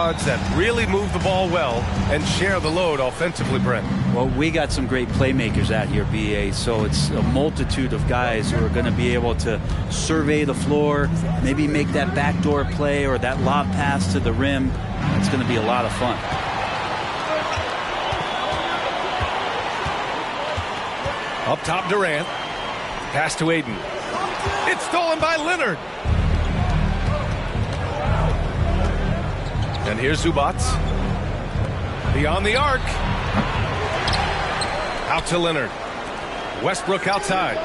guards that really move the ball well and share the load offensively, Brent. Well, we got some great playmakers out here, BA, so it's a multitude of guys who are going to be able to survey the floor, maybe make that backdoor play or that lob pass to the rim. It's going to be a lot of fun. Up top, Durant. Pass to Aiden. It's stolen by Leonard. And here's Zubac. Beyond the arc. Out to Leonard. Westbrook outside.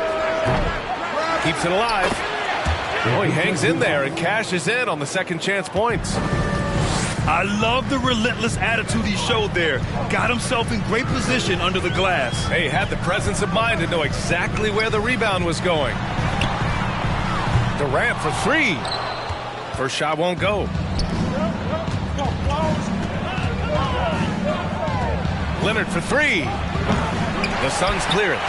Keeps it alive. Oh, he hangs in there and cashes in on the second chance points. I love the relentless attitude he showed there. Got himself in great position under the glass. Hey, had the presence of mind to know exactly where the rebound was going. Durant for three. First shot won't go. Leonard for three. The Suns clear it.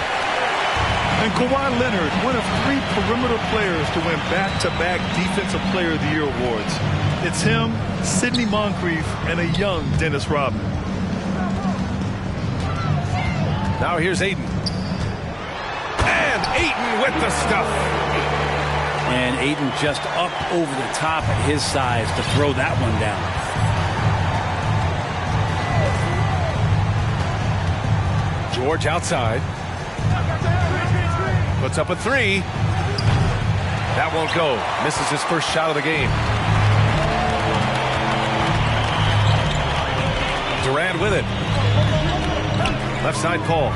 And Kawhi Leonard, one of 3 perimeter players to win back-to-back Defensive Player of the Year awards. It's him, Sidney Moncrief, and a young Dennis Rodman. Now here's Aiden. And Aiden with the stuff. And Aiden just up over the top at his size to throw that one down. George outside. Puts up a three. That won't go. Misses his first shot of the game. Durant with it. Left side Paul.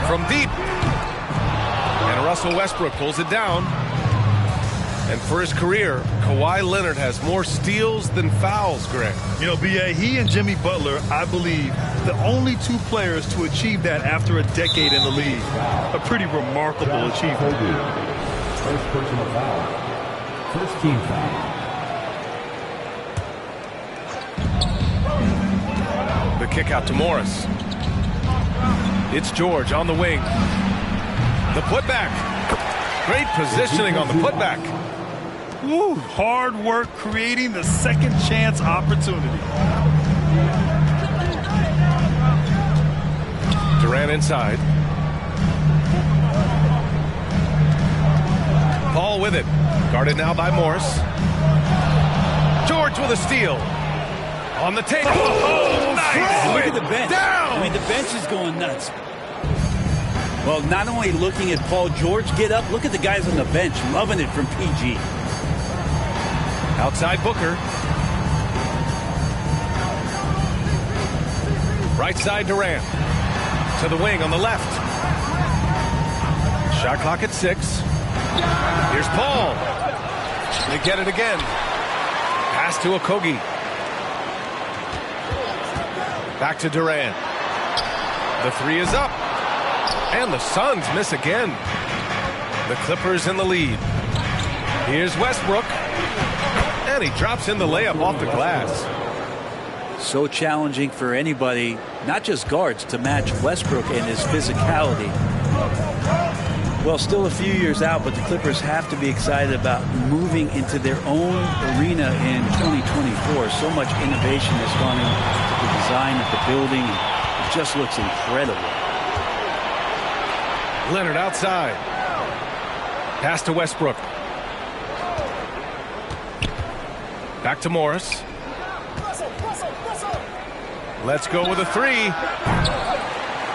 From deep. And Russell Westbrook pulls it down. And for his career, Kawhi Leonard has more steals than fouls, Greg. You know, B.A., he and Jimmy Butler, I believe, the only 2 players to achieve that after a decade in the league. A pretty remarkable achievement. First personal foul. First team foul. The kick out to Morris. It's George on the wing. The putback. Great positioning on the putback. Woo, hard work creating the second chance opportunity. Durant inside. Paul with it. Guarded now by Morris. George with a steal. On the table. Oh, nice. Look at the bench. Down. I mean, the bench is going nuts. Well, not only looking at Paul George get up, look at the guys on the bench loving it from PG. Outside Booker. Right side Durant. To the wing on the left. Shot clock at 6. Here's Paul. They get it again. Pass to Okogie. Back to Durant. The three is up. And the Suns miss again. The Clippers in the lead. Here's Westbrook. And he drops in the layup off the glass. So challenging for anybody, not just guards, to match Westbrook and his physicality. Well, still a few years out, but the Clippers have to be excited about moving into their own arena in 2024. So much innovation has gone into the design of the building. It just looks incredible. Leonard outside. Pass to Westbrook. Back to Morris. Let's go with a three.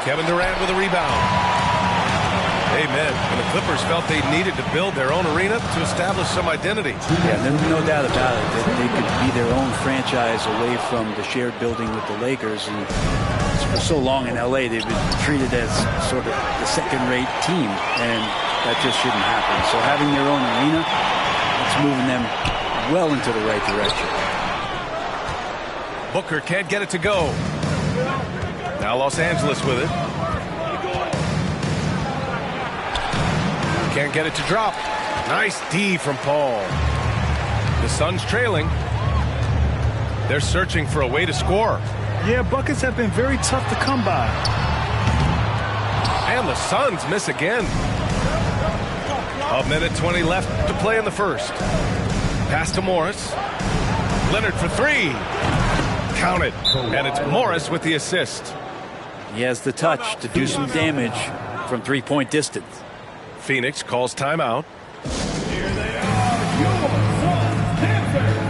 Kevin Durant with a rebound. Amen. And the Clippers felt they needed to build their own arena to establish some identity. Yeah, there's no doubt about it that they could be their own franchise away from the shared building with the Lakers. And for so long in LA, they've been treated as sort of the second-rate team, and that just shouldn't happen. So having their own arena, it's moving them well into the right direction. Booker can't get it to go. Now Los Angeles with it. Can't get it to drop. Nice D from Paul. The Suns trailing. They're searching for a way to score. Yeah, buckets have been very tough to come by. And the Suns miss again. A minute 20 left to play in the first. Pass to Morris. Leonard for three. Count it. And it's Morris with the assist. He has the touch to do some damage from three-point distance. Phoenix calls timeout. Here they are, your Suns Panthers.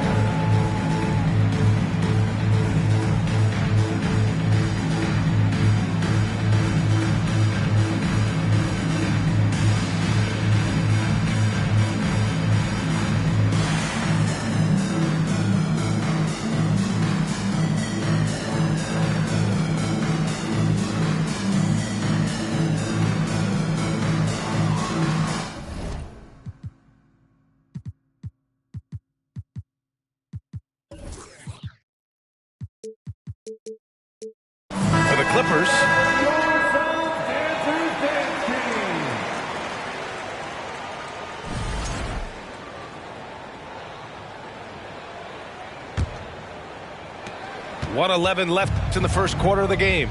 For the Clippers, .111 left in the first quarter of the game.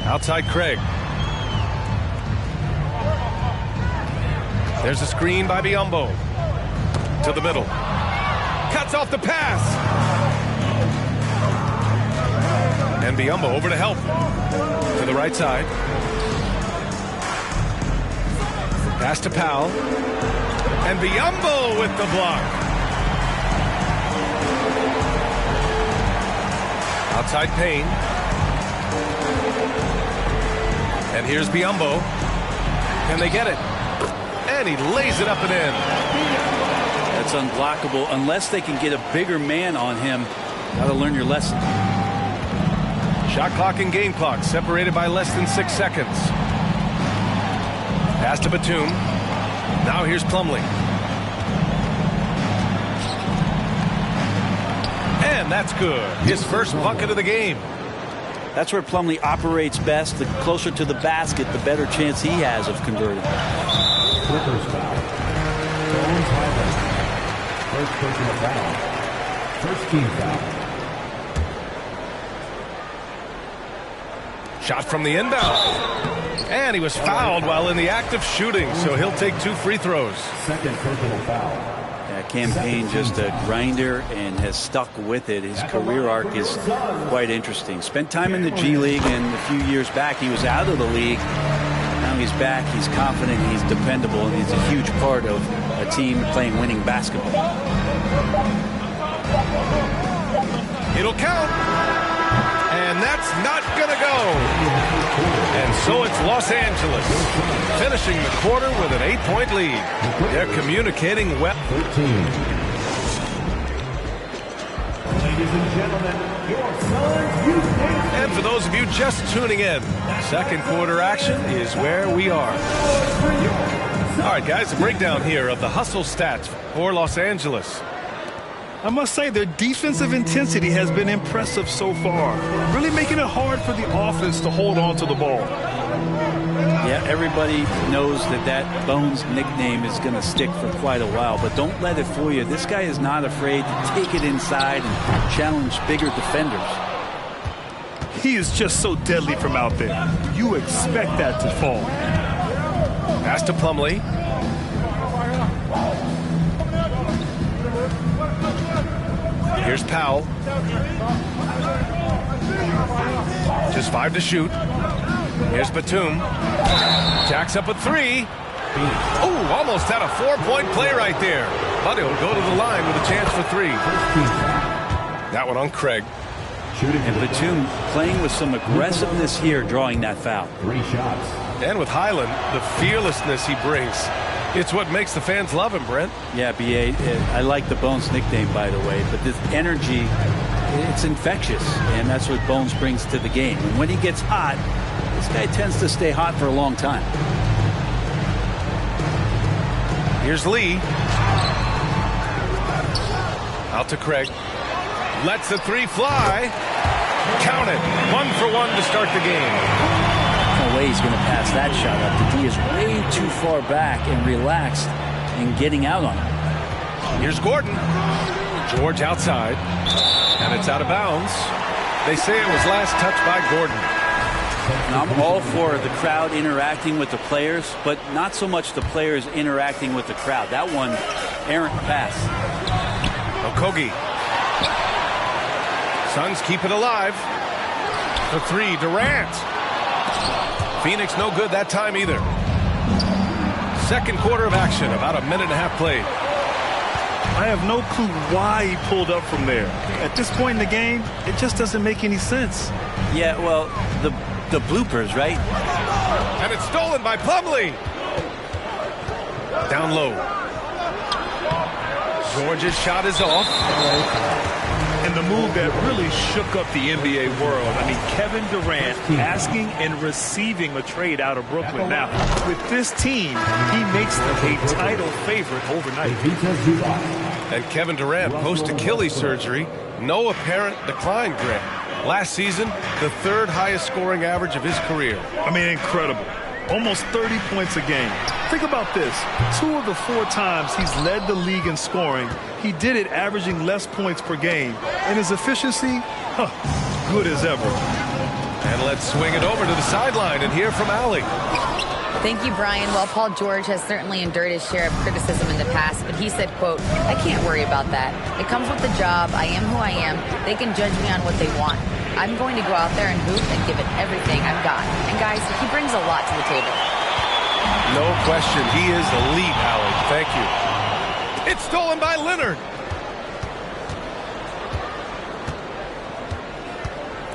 Outside Craig. There's a screen by Biyombo. To the middle. Cuts off the pass. And Biyombo over to help. To the right side. Pass to Powell. And Biyombo with the block. Outside Payne. And here's Biyombo. Can they get it? And he lays it up and in. That's unblockable unless they can get a bigger man on him. Got to learn your lesson. Shot clock and game clock separated by less than 6 seconds. Pass to Batum. Now here's Plumlee. And that's good. His first bucket of the game. That's where Plumlee operates best. The closer to the basket, the better chance he has of converting. Clippers foul. Bones Highland. First personal foul. First team foul. Shot from the inbound. And he was fouled while in the act of shooting, so he'll take 2 free throws. Second personal foul. Yeah, campaign just a grinder and has stuck with it. His career arc is quite interesting. Spent time in the G League, and a few years back he was out of the league. Now he's back, he's confident, he's dependable, and he's a huge part of a team playing winning basketball. It'll count. And that's not going to go. And so it's Los Angeles finishing the quarter with an 8-point lead. They're communicating well. 13. Ladies and gentlemen, your Suns Youth. And for those of you just tuning in, second quarter action is where we are. All right, guys, a breakdown here of the hustle stats for Los Angeles. I must say their defensive intensity has been impressive so far, really making it hard for the offense to hold on to the ball. Yeah, everybody knows that Bones nickname is going to stick for quite a while, but don't let it fool you. This guy is not afraid to take it inside and challenge bigger defenders. He is just so deadly from out there. You expect that to fall. Pass to Plumlee. Here's Powell. Just 5 to shoot. Here's Batum. Jacks up a 3. Oh, almost had a 4-point play right there. But he'll go to the line with a chance for 3. That one on Craig. And Batum playing with some aggressiveness here, drawing that foul. 3 shots. And with Highland, the fearlessness he brings. It's what makes the fans love him, Brent. Yeah, B.A., I like the Bones nickname, by the way, but this energy, it's infectious, and that's what Bones brings to the game. And when he gets hot, this guy tends to stay hot for a long time. Here's Lee. Out to Craig. Lets the 3 fly. Count it. 1 for 1 to start the game. No way he's going to pass that shot up. The D is way too far back and relaxed in getting out on it. Here's Gordon. George outside. And it's out of bounds. They say it was last touched by Gordon. And I'm all for the crowd interacting with the players, but not so much the players interacting with the crowd. That one, errant pass. Okogie. Suns keep it alive. The three, Durant. Phoenix no good that time either. Second quarter of action, about a minute and a half played. I have no clue why he pulled up from there. At this point in the game, it just doesn't make any sense. Yeah, well, the bloopers, right? And it's stolen by Plumlee. Down low. George's shot is off. And the move that really shook up the NBA world. I mean, Kevin Durant asking and receiving a trade out of Brooklyn. Now, with this team, he makes them a title favorite overnight. And Kevin Durant, post-Achilles surgery, no apparent decline, Grant. Last season, the third highest scoring average of his career. I mean, incredible. Almost 30 points a game. Think about this. 2 of the 4 times he's led the league in scoring, he did it averaging less points per game. And his efficiency, good as ever. And let's swing it over to the sideline and hear from Allie. Thank you, Brian. Well, Paul George has certainly endured his share of criticism in the past, but he said, quote, "I can't worry about that. It comes with the job. I am who I am. They can judge me on what they want. I'm going to go out there and hoop and give it everything I've got." And guys, he brings a lot to the table. No question, he is elite, Allie. Thank you. It's stolen by Leonard.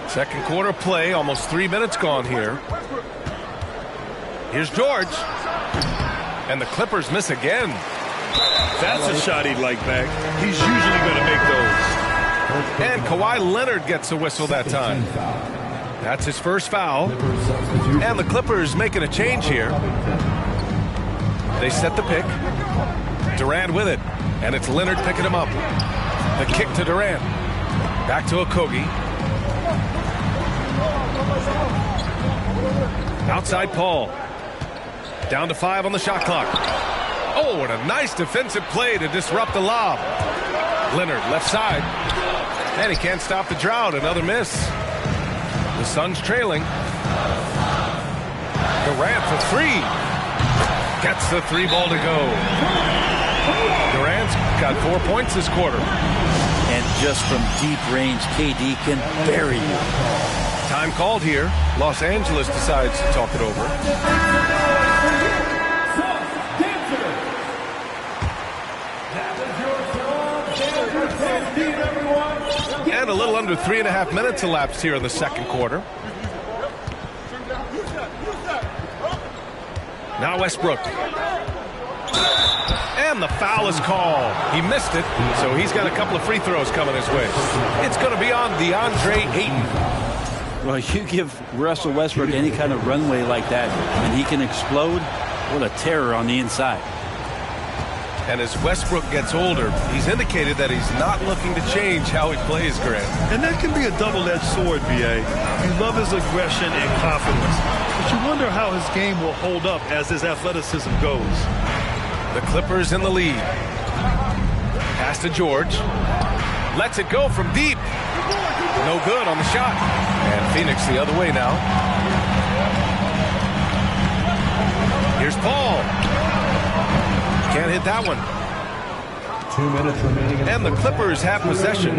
Second quarter play, almost 3 minutes gone here. Here's George. And the Clippers miss again. That's a shot he'd like back. He's usually going to make those. And Kawhi Leonard gets a whistle that time. That's his first foul. And the Clippers making a change here. They set the pick. Durant with it. And it's Leonard picking him up. The kick to Durant. Back to Okogie. Outside Paul. Down to 5 on the shot clock. Oh, and a nice defensive play to disrupt the lob. Leonard left side. And he can't stop the drought. Another miss. The Suns trailing. Durant for 3. Gets the 3 ball to go. Durant's got 4 points this quarter. And just from deep range, KD can bury you. Time called here. Los Angeles decides to talk it over. And a little under 3.5 minutes elapsed here in the second quarter. Now Westbrook. And the foul is called. He missed it, so he's got a couple of free throws coming his way. It's going to be on DeAndre Ayton. Well, you give Russell Westbrook any kind of runway like that, and he can explode. What a terror on the inside. And as Westbrook gets older, he's indicated that he's not looking to change how he plays, Grant. And that can be a double-edged sword, B.A. You love his aggression and confidence, but you wonder how his game will hold up as his athleticism goes. The Clippers in the lead. Pass to George. Lets it go from deep. No good on the shot. And Phoenix the other way now. Here's Paul. Can't hit that one. 2 minutes remaining. And the Clippers have possession.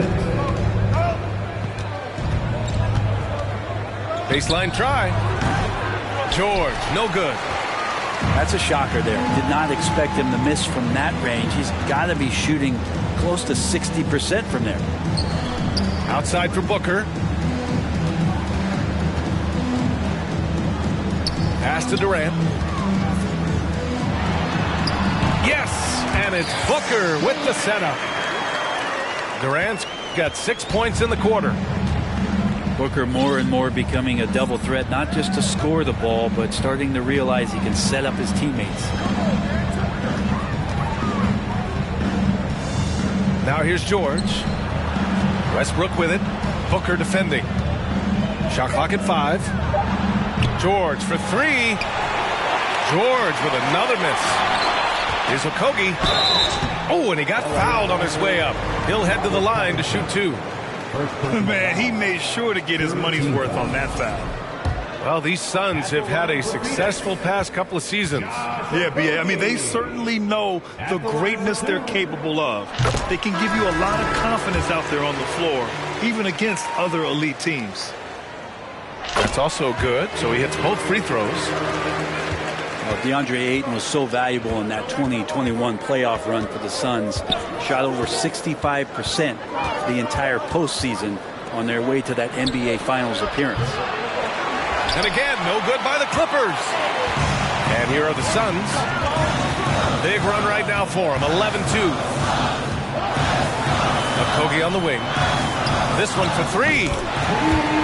Baseline try. George, no good. That's a shocker there. Did not expect him to miss from that range. He's got to be shooting close to 60% from there. Outside for Booker. Pass to Durant. Yes, and it's Booker with the setup. Durant's got 6 points in the quarter. Booker more and more becoming a double threat, not just to score the ball, but starting to realize he can set up his teammates. Now here's George. Westbrook with it. Booker defending. Shot clock at 5. George for 3. George with another miss. Here's Okogie. Oh, and he got fouled on his way up. He'll head to the line to shoot 2. Man, he made sure to get his money's worth on that foul. Well, these Suns have had a successful past couple of seasons. Yeah, B.A. I mean, they certainly know the greatness they're capable of. They can give you a lot of confidence out there on the floor, even against other elite teams. That's also good. So he hits both free throws. Well, DeAndre Ayton was so valuable in that 2021 playoff run for the Suns. Shot over 65% the entire postseason on their way to that NBA Finals appearance. And again, no good by the Clippers. And here are the Suns. Big run right now for them, 11-2. Okogie on the wing. This one for three.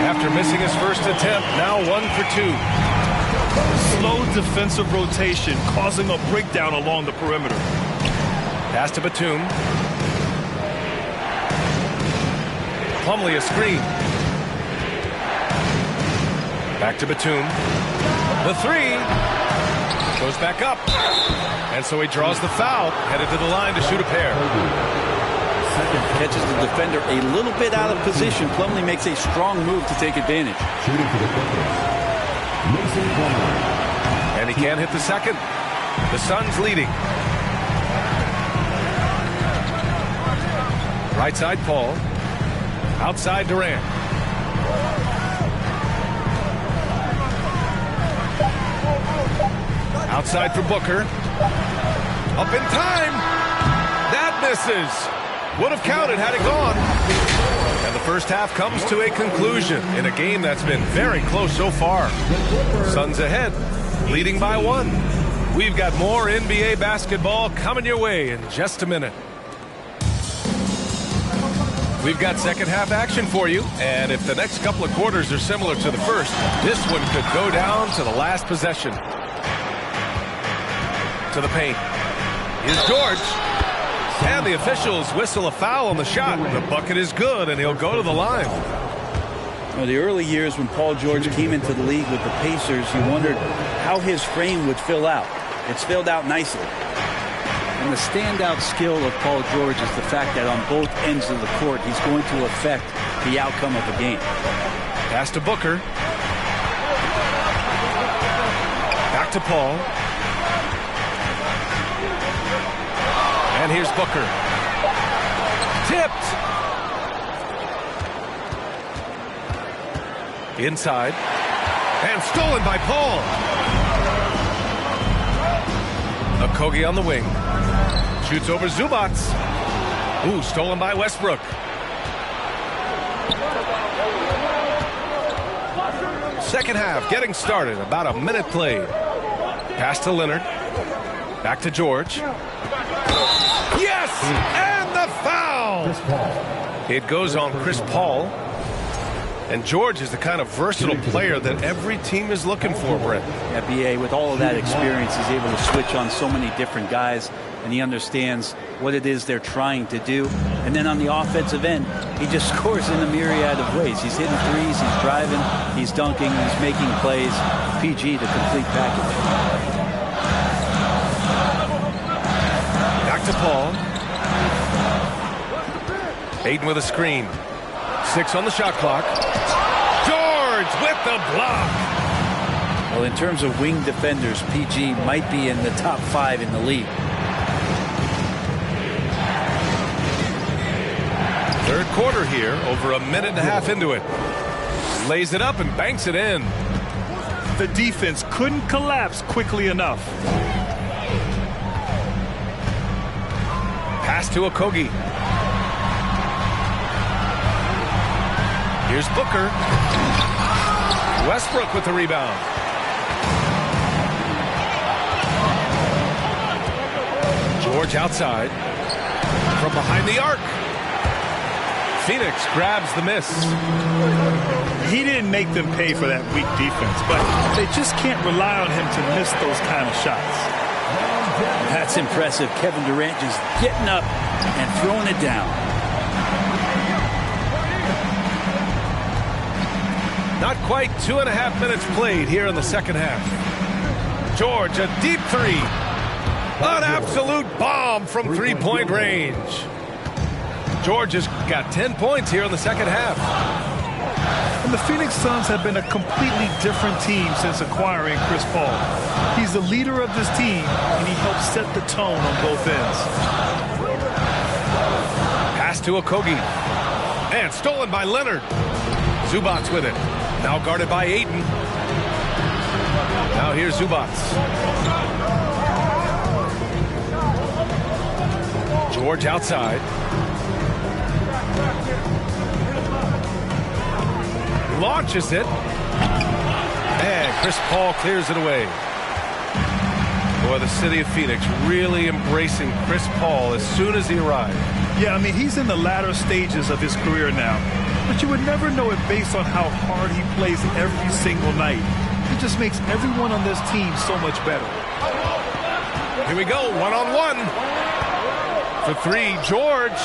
After missing his first attempt, now 1 for 2. Slow defensive rotation causing a breakdown along the perimeter. Pass to Batum. Plumlee a screen. Back to Batum. The three. Goes back up. And so he draws the foul. Headed to the line to shoot a pair. Catches the defender a little bit out of position. Plumlee makes a strong move to take advantage. Shooting for the Clippers. Mason Plumlee. And he can't hit the second. The Suns leading. Right side Paul. Outside Durant. Outside for Booker. Up in time. That misses. Would have counted had it gone. And the first half comes to a conclusion in a game that's been very close so far. Suns ahead, leading by 1. We've got more NBA basketball coming your way in just a minute. We've got second half action for you, and if the next couple of quarters are similar to the first, this one could go down to the last possession. To the paint. Here's George. And the officials whistle a foul on the shot. The bucket is good, and he'll go to the line. Well, the early years when Paul George came into the league with the Pacers, you wondered how his frame would fill out. It's filled out nicely. And the standout skill of Paul George is the fact that on both ends of the court, he's going to affect the outcome of a game. Pass to Booker. Back to Paul. And here's Booker. Tipped. Inside. And stolen by Paul. Okogie on the wing. Shoots over Zubac. Ooh, stolen by Westbrook. Second half getting started. About a minute played. Pass to Leonard. Back to George. Yes! And the foul! It goes on Chris Paul. And George is the kind of versatile player that every team is looking for, Brent. Yeah, B.A., with all of that experience, he's able to switch on so many different guys, and he understands what it is they're trying to do. And then on the offensive end, he just scores in a myriad of ways. He's hitting threes, he's driving, he's dunking, he's making plays. PG, the complete package. Back to Paul. Ayton with a screen. 6 on the shot clock. George with the block. Well, in terms of wing defenders, PG might be in the top 5 in the league. Third quarter here, over a minute and a half into it. Lays it up and banks it in. The defense couldn't collapse quickly enough. Pass to Okogie. Here's Booker. Westbrook with the rebound. George outside. From behind the arc. Phoenix grabs the miss. He didn't make them pay for that weak defense, but they just can't rely on him to miss those kind of shots. That's impressive. Kevin Durant just getting up and throwing it down. Not quite 2.5 minutes played here in the second half. George, a deep three. An absolute bomb from three-point range. George has got 10 points here in the second half. And the Phoenix Suns have been a completely different team since acquiring Chris Paul. He's the leader of this team, and he helps set the tone on both ends. Pass to Okogie. And stolen by Leonard. Zubats with it. Now guarded by Ayton. Now here's Zubats. George outside. Launches it. And Chris Paul clears it away. Boy, the city of Phoenix really embracing Chris Paul as soon as he arrived. Yeah, I mean, he's in the latter stages of his career now. But you would never know it based on how hard he plays every single night. He just makes everyone on this team so much better. Here we go, one-on-one. For three, George.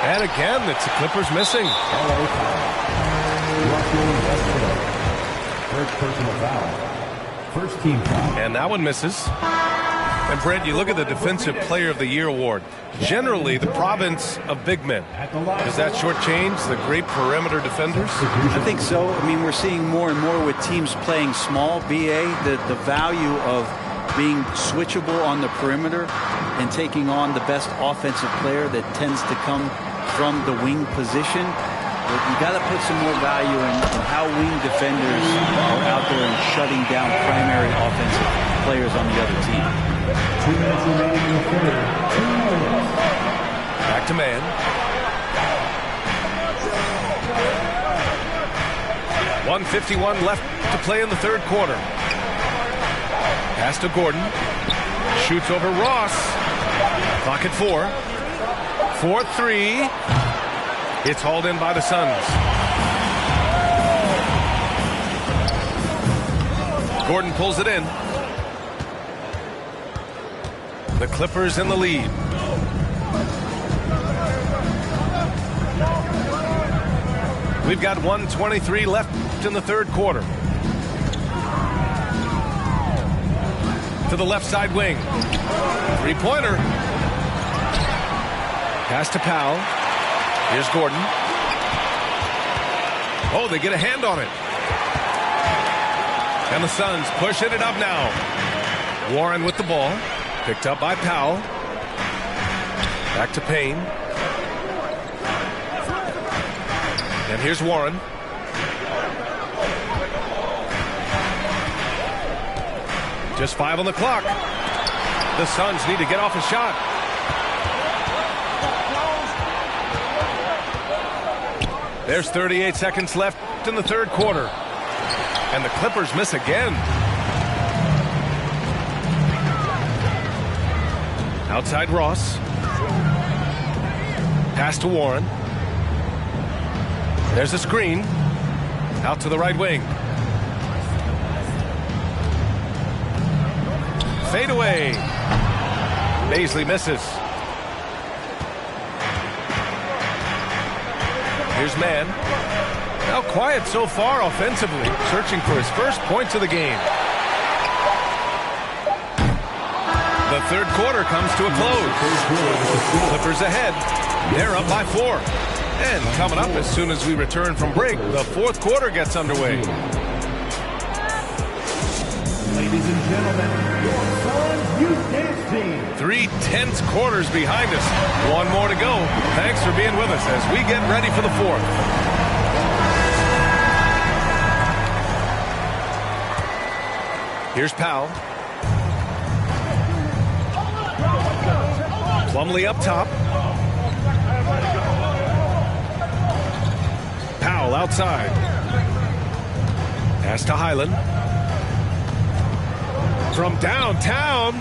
And again, it's the Clippers missing. First personal foul. First team foul. And that one misses. And Brent, you look at the Defensive Player of the Year award. Generally, the province of big men. Does that shortchange the great perimeter defenders? I think so. I mean, we're seeing more and more with teams playing small, BA, the value of being switchable on the perimeter and taking on the best offensive player that tends to come from the wing position. But you got to put some more value in how wing defenders are out there and shutting down primary offensive players on the other team. 2 minutes remaining in the third. 2 minutes. Back to man. .151 left to play in the third quarter. Pass to Gordon. Shoots over Ross. Clock at 4. 4-3. It's hauled in by the Suns. Gordon pulls it in. The Clippers in the lead. We've got 1:23 left in the third quarter. To the left side wing. Three-pointer. Pass to Powell. Here's Gordon. Oh, they get a hand on it. And the Suns pushing it up now. Warren with the ball. Picked up by Powell. Back to Payne. And here's Warren. Just 5 on the clock. The Suns need to get off a shot. There's 38 seconds left in the third quarter. And the Clippers miss again. Outside Ross. Pass to Warren. There's a screen. Out to the right wing. Fade away. Baisley misses. Here's Mann. Now quiet so far offensively, searching for his first points of the game. The third quarter comes to a close. Clippers ahead. They're up by 4. And coming up as soon as we return from break, the fourth quarter gets underway. Ladies and gentlemen, your Suns Youth Dance Team. 3 tense quarters behind us. One more to go. Thanks for being with us as we get ready for the fourth. Here's Powell. Plumlee up top. Powell outside. Pass to Highland. From downtown.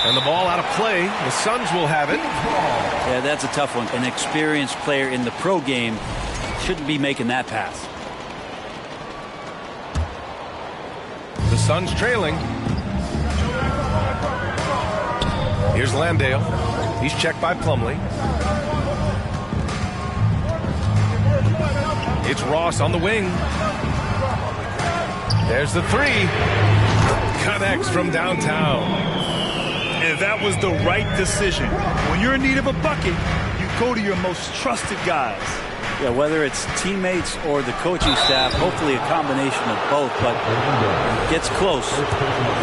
And the ball out of play. The Suns will have it. Yeah, that's a tough one. An experienced player in the pro game shouldn't be making that pass. The Suns trailing. Here's Landale. He's checked by Plumlee. It's Ross on the wing. There's the 3. Connects from downtown. And that was the right decision. When you're in need of a bucket, you go to your most trusted guys. Yeah, whether it's teammates or the coaching staff, hopefully a combination of both, but when it gets close,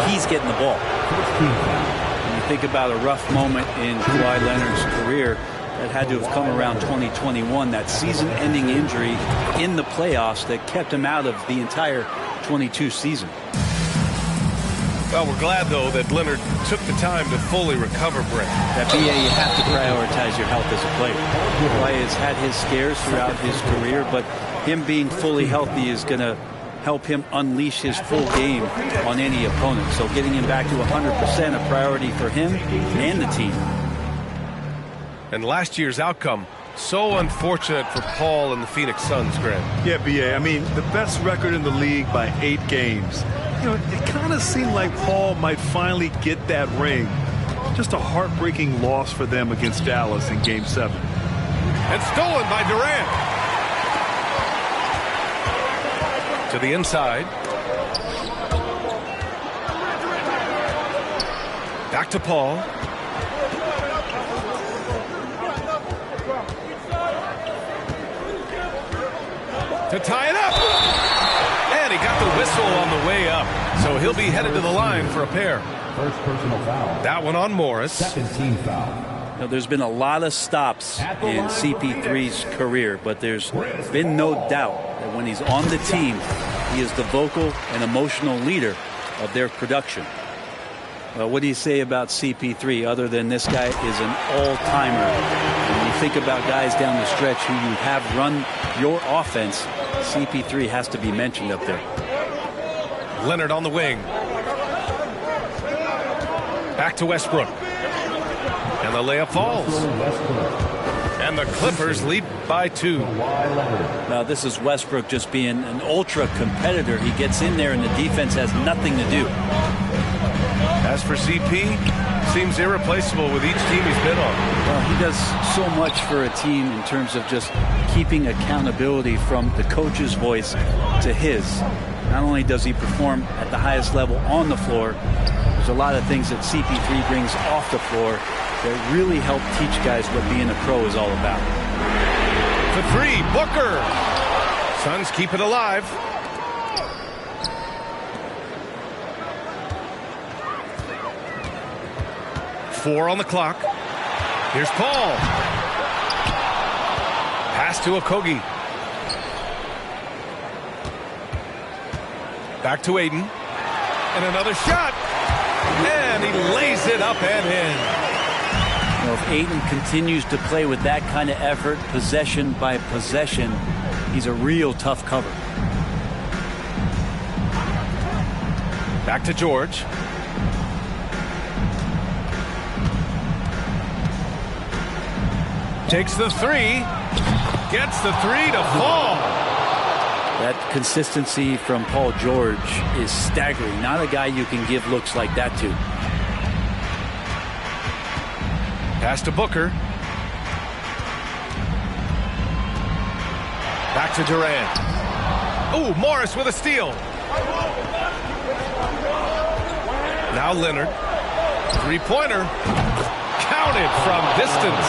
he's getting the ball. When you think about a rough moment in Kawhi Leonard's career, that had to have come around 2021, that season-ending injury in the playoffs that kept him out of the entire 22 season. Well, we're glad, though, that Leonard took the time to fully recover, Brett. That BA, you have to prioritize your health as a player. Kawhi has had his scares throughout his career, but him being fully healthy is going to help him unleash his full game on any opponent. So getting him back to 100% a priority for him and the team. And last year's outcome, so unfortunate for Paul and the Phoenix Suns, Greg. Yeah, BA. I mean, the best record in the league by 8 games. You know, it kind of seemed like Paul might finally get that ring. Just a heartbreaking loss for them against Dallas in Game 7. And stolen by Durant. To the inside. Back to Paul. To tie it up. And he got the whistle on the way up. So he'll be headed to the line for a pair. First personal foul. That one on Morris. Second team foul. Now, there's been a lot of stops in CP3's career, but there's been no doubt that when he's on the team, he is the vocal and emotional leader of their production. Well, what do you say about CP3 other than this guy is an all-timer? When you think about guys down the stretch who you have run your offense, CP3 has to be mentioned up there. Leonard on the wing. Back to Westbrook. And the layup falls. And the Clippers lead by 2. Now, this is Westbrook just being an ultra competitor. He gets in there and the defense has nothing to do. As for CP, seems irreplaceable with each team he's been on. Well, he does so much for a team in terms of just keeping accountability from the coach's voice to his. Not only does he perform at the highest level on the floor, there's a lot of things that CP3 brings off the floor that really help teach guys what being a pro is all about. For 3, Booker. Suns keep it alive. Four on the clock. Here's Paul. Pass to Okogie. Back to Aiden. And another shot. And he lays it up and in. You know, if Aiden continues to play with that kind of effort, possession by possession, he's a real tough cover. Back to George. Takes the 3. Gets the 3 to fall. That consistency from Paul George is staggering. Not a guy you can give looks like that to. Pass to Booker. Back to Durant. Oh, Morris with a steal. Now Leonard. 3-pointer. Counted from distance.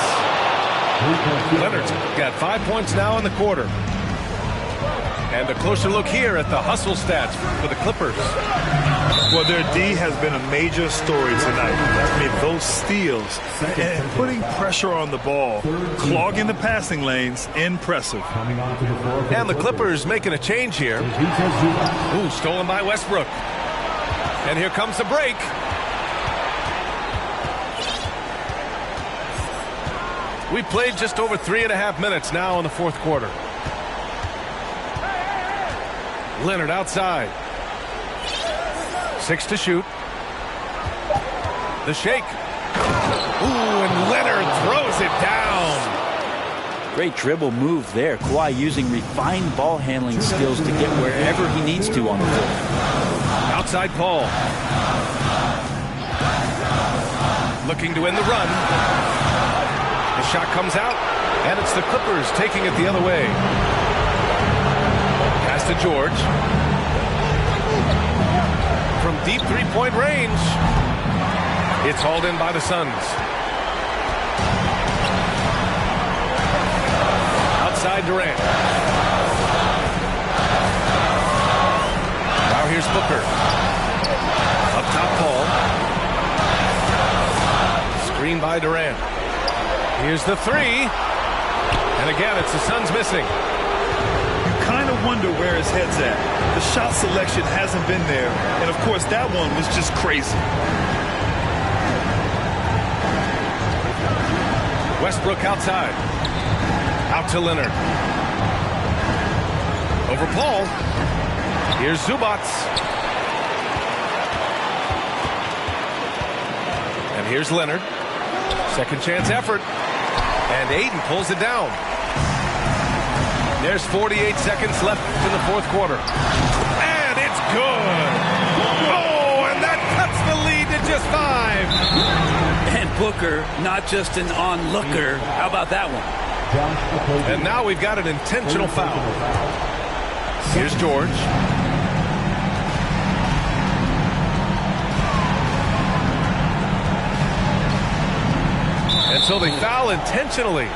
Leonard's got 5 points now in the quarter. And a closer look here at the hustle stats for the Clippers. Well, their D has been a major story tonight. I mean, those steals and putting pressure on the ball, clogging the passing lanes, impressive. And the Clippers making a change here. Ooh, stolen by Westbrook. And here comes the break. We played just over 3.5 minutes now in the fourth quarter. Leonard outside. 6 to shoot. The shake. Ooh, and Leonard throws it down. Great dribble move there. Kawhi using refined ball handling skills to get wherever he needs to on the floor. Outside Paul. Looking to end the run. The shot comes out, and it's the Clippers taking it the other way. Pass to George. From deep three-point range. It's hauled in by the Suns. Outside Durant. Now here's Booker. Up top, Paul. Screen by Durant. Here's the three. And again, it's the Suns missing. You kind of wonder where his head's at. The shot selection hasn't been there. And, of course, that one was just crazy. Westbrook outside. Out to Leonard. Over Paul. Here's Zubac. And here's Leonard. Second chance effort. And Ayton pulls it down. There's 48 seconds left in the fourth quarter. And it's good. Oh, and that cuts the lead to just 5. And Booker, not just an onlooker. How about that one? And now we've got an intentional foul. Here's George. And so they foul intentionally.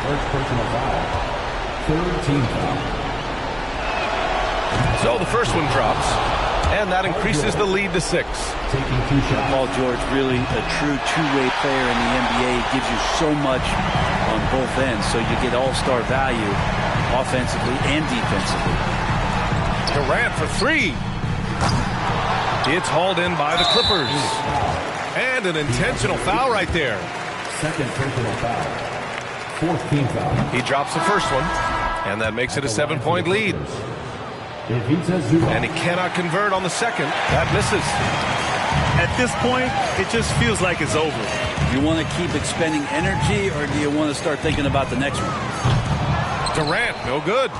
First personal foul. Third team foul. So the first one drops, and that increases the lead to 6. Taking 2 shots. Paul George, really a true two-way player in the NBA. Gives you so much on both ends, so you get all-star value offensively and defensively. Durant for 3. It's hauled in by the Clippers. And an intentional foul right there. Second personal foul. Fourth team foul. He drops the first one, and that makes it a 7-point lead. And he cannot convert on the second. That misses. At this point, it just feels like it's over. You want to keep expending energy, or do you want to start thinking about the next one? Durant, no good.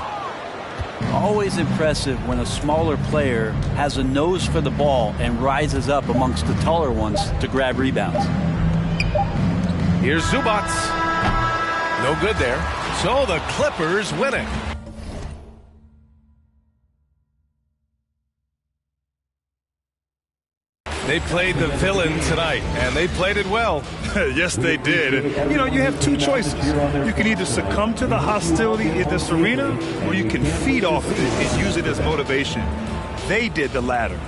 Always impressive when a smaller player has a nose for the ball and rises up amongst the taller ones to grab rebounds. Here's Zubac. No good there. So the Clippers win it. They played the villain tonight, and they played it well. Yes, they did. And, you have two choices. You can either succumb to the hostility in this arena, or you can feed off of it and use it as motivation. They did the latter.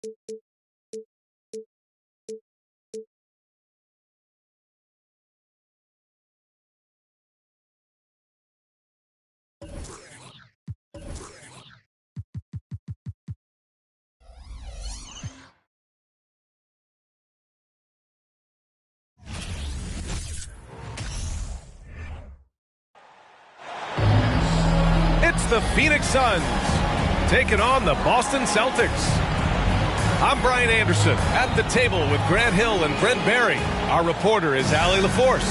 It's the Phoenix Suns taking on the Boston Celtics. I'm Brian Anderson at the table with Grant Hill and Brent Barry. Our reporter is Allie LaForce.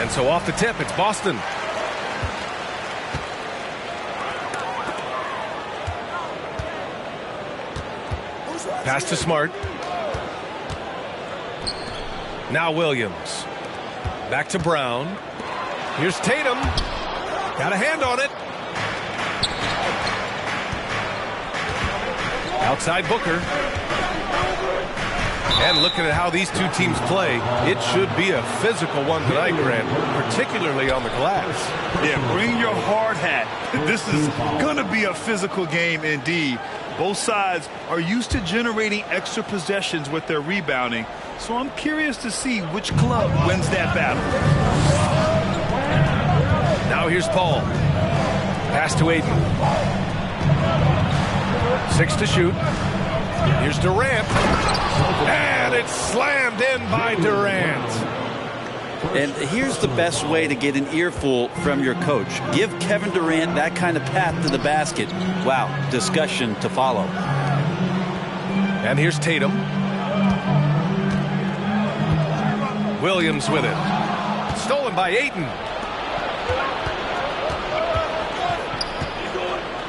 And so off the tip, it's Boston. Pass to Smart. Now Williams. Back to Brown. Here's Tatum. Got a hand on it. Outside Booker. And looking at how these two teams play, it should be a physical one tonight, Grant, particularly on the glass. Yeah, bring your hard hat. This is going to be a physical game indeed. Both sides are used to generating extra possessions with their rebounding, so I'm curious to see which club wins that battle. Now here's Paul. Pass to Aiden. 6 to shoot. Here's Durant. And it's slammed in by Durant. And here's the best way to get an earful from your coach. Give Kevin Durant that kind of path to the basket. Wow, discussion to follow. And here's Tatum. Williams with it. Stolen by Ayton.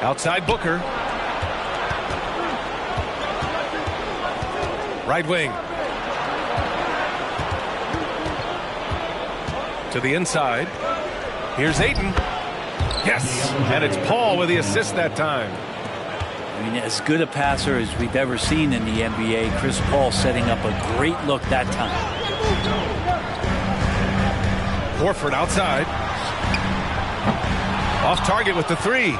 Outside Booker. Right wing. To the inside. Here's Ayton. Yes. And it's Paul with the assist that time. I mean, as good a passer as we've ever seen in the NBA. Chris Paul setting up a great look that time. Horford outside. Off target with the three.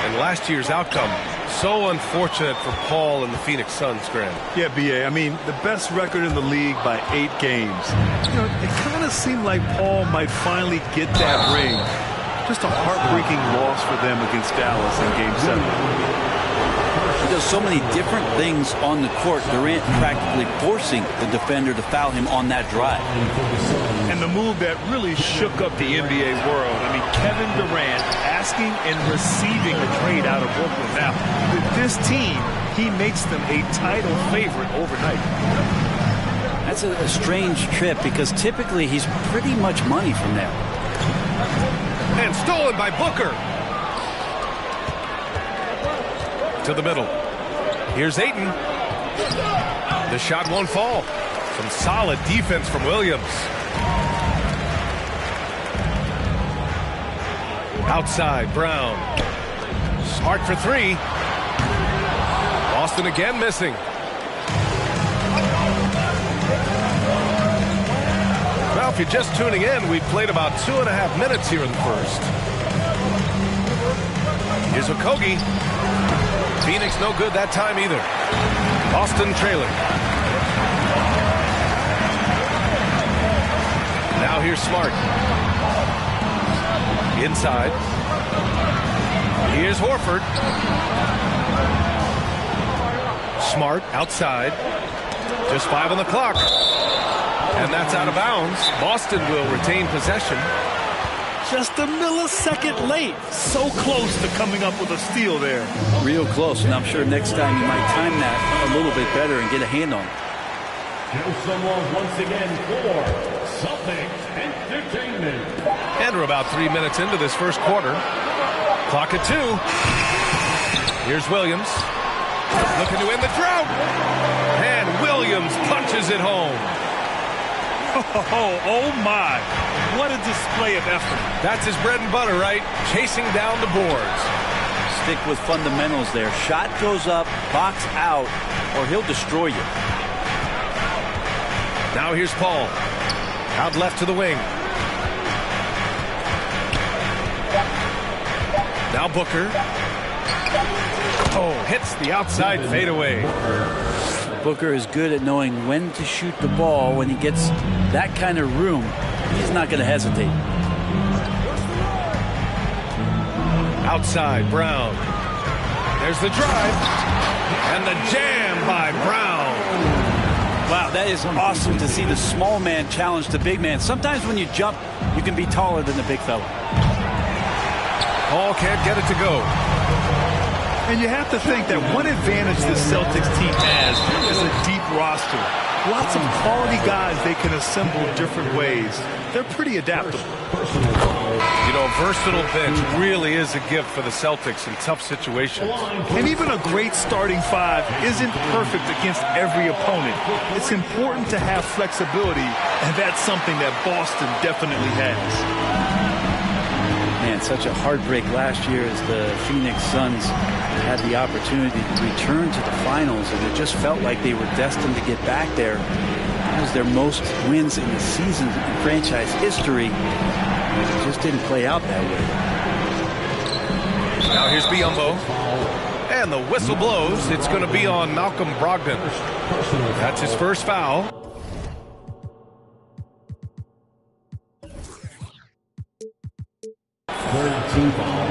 And last year's outcome, so unfortunate for Paul and the Phoenix Suns, Grant. Yeah, B.A., I mean, the best record in the league by 8 games. You know, it kind of seemed like Paul might finally get that ring. Just a heartbreaking loss for them against Dallas in Game 7. He does so many different things on the court. Durant practically forcing the defender to foul him on that drive. And the move that really shook up the NBA world. I mean, Kevin Durant asking and receiving a trade out of Brooklyn. Now, with this team, he makes them a title favorite overnight. That's a strange trip because typically he's pretty much money from there. And stolen by Booker. To the middle. Here's Ayton. The shot won't fall. Some solid defense from Williams. Outside, Brown. Smart for three. Boston again missing. Well, if you're just tuning in, we've played about 2.5 minutes here in the first. Here's Okogie. Phoenix no good that time either. Boston trailing. Now here's Smart. Inside. Here's Horford. Smart outside. Just 5 on the clock. And that's out of bounds. Boston will retain possession. Just a millisecond late. So close to coming up with a steal there. Real close, and I'm sure next time you might time that a little bit better and get a hand on it. Here's someone once again for Celtics Entertainment. And we're about 3 minutes into this first quarter. Clock at 2. Here's Williams. Looking to end the drought. And Williams punches it home. Oh my. What a display of effort. That's his bread and butter, right? Chasing down the boards. Stick with fundamentals there. Shot goes up, box out, or he'll destroy you. Now here's Paul. Out left to the wing. Now Booker. Oh, hits the outside fadeaway. Booker is good at knowing when to shoot the ball. When he gets that kind of room, he's not going to hesitate. Outside, Brown. There's the drive. And the jam by Brown. Wow, that is awesome to see the small man challenge the big man. Sometimes when you jump, you can be taller than the big fella. Paul can't get it to go. And you have to think that one advantage the Celtics team has is a deep roster. Lots of quality guys they can assemble different ways. They're pretty adaptable. You know, a versatile bench really is a gift for the Celtics in tough situations. And even a great starting five isn't perfect against every opponent. It's important to have flexibility, and that's something that Boston definitely has. Man, such a heartbreak last year as the Phoenix Suns had the opportunity to return to the finals, and it just felt like they were destined to get back there. That was their most wins in the season in franchise history. It just didn't play out that way. Now here's Biyombo. And the whistle blows. It's going to be on Malcolm Brogdon. That's his first foul. Third team foul.